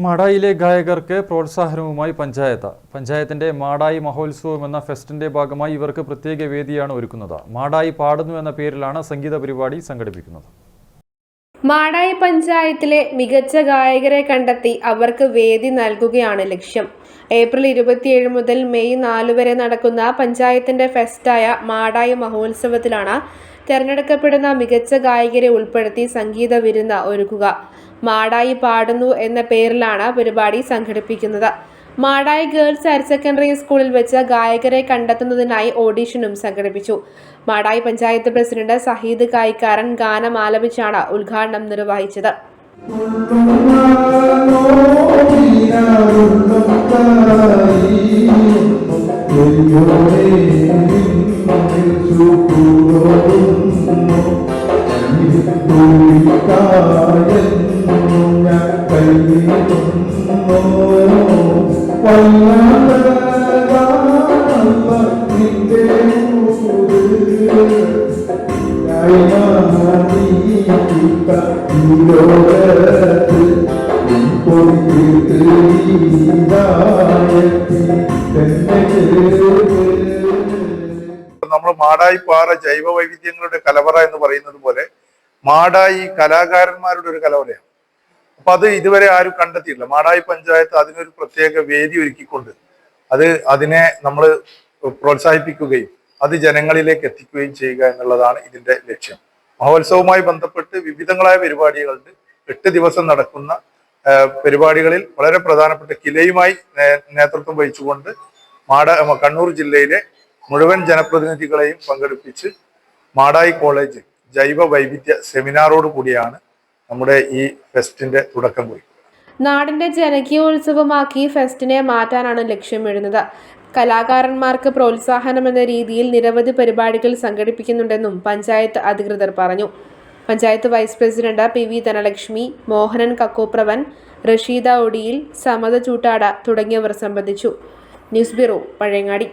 മാടായിലെ ഗായകർക്ക് പ്രോത്സാഹനവുമായി പഞ്ചായത്തിന്റെ മാടായി മഹോത്സവം എന്ന ഫെസ്റ്റിന്റെ ഭാഗമായി ഇവർക്ക് പ്രത്യേക വേദിയാണ് ഒരുക്കുന്നത്. മാടായി പാടുന്നു എന്ന പേരിലാണ് സംഗീത പരിപാടി സംഘടിപ്പിക്കുന്നത്. മാടായി പഞ്ചായത്തിലെ മികച്ച ഗായകരെ കണ്ടെത്തി അവർക്ക് വേദി നൽകുകയാണ് ലക്ഷ്യം. ഏപ്രിൽ 27 മുതൽ മെയ് 4 വരെ നടക്കുന്ന പഞ്ചായത്തിന്റെ ഫെസ്റ്റായ മാടായി മഹോത്സവത്തിലാണ് തെരഞ്ഞെടുക്കപ്പെടുന്ന മികച്ച ഗായകരെ ഉൾപ്പെടുത്തി സംഗീത വിരുന്ന് ഒരുക്കുക. മാടായി പാടുന്നു എന്ന പേരിലാണ് പരിപാടി സംഘടിപ്പിക്കുന്നത്. മാടായി ഗേൾസ് ഹയർ സെക്കൻഡറി സ്കൂളിൽ വെച്ച് ഗായകരെ കണ്ടെത്തുന്നതിനായി ഓഡിഷനും സംഘടിപ്പിച്ചു. മാടായി പഞ്ചായത്ത് പ്രസിഡന്റ് സഹീദ് കായിക്കാരൻ ഗാനം ആലപിച്ചാണ് ഉദ്ഘാടനം നിർവഹിച്ചത്. നമ്മൾ മാടായി പാറ ജൈവ വൈവിധ്യങ്ങളുടെ കലവറ എന്ന് പറയുന്നത് പോലെ മാടായി കലാകാരന്മാരുടെ ഒരു കലവറയാണ്. അപ്പൊ അത് ഇതുവരെ ആരും കണ്ടെത്തിയിട്ടില്ല. മാടായി പഞ്ചായത്ത് അതിനൊരു പ്രത്യേക വേദി ഒരുക്കിക്കൊണ്ട് അതിനെ നമ്മൾ പ്രോത്സാഹിപ്പിക്കുകയും അത് ജനങ്ങളിലേക്ക് എത്തിക്കുകയും ചെയ്യുക എന്നുള്ളതാണ് ഇതിന്റെ ലക്ഷ്യം. മഹോത്സവവുമായി ബന്ധപ്പെട്ട് വിവിധങ്ങളായ പരിപാടികളുണ്ട്. 8 ദിവസം നടക്കുന്ന പരിപാടികളിൽ വളരെ പ്രധാനപ്പെട്ട കിലയുമായി നേതൃത്വം വഹിച്ചുകൊണ്ട് കണ്ണൂർ ജില്ലയിലെ മുഴുവൻ ജനപ്രതിനിധികളെയും പങ്കെടുപ്പിച്ച് മാടായി കോളേജ് ജൈവ വൈവിധ്യ സെമിനാറോട് കൂടിയാണ് നമ്മുടെ ഈ ഫെസ്റ്റിന്റെ തുടക്കം കുറിക്കുന്നത്. നാടിന്റെ ജനകീയോത്സവമാക്കി ഫെസ്റ്റിനെ മാറ്റാനാണ് ലക്ഷ്യമിടുന്നത്. കലാകാരന്മാർക്ക് പ്രോത്സാഹനമെന്ന രീതിയിൽ നിരവധി പരിപാടികൾ സംഘടിപ്പിക്കുന്നുണ്ടെന്നും പഞ്ചായത്ത് അധികൃതർ പറഞ്ഞു. Panchayat vice president PV Dhanalakshmi, Mohanan Kakkopravan, Rasheeda ഒടിയിൽ, സമത ചൂട്ടാട തുടങ്ങിയവർ സംബന്ധിച്ചു. News bureau, Pazhayangadi.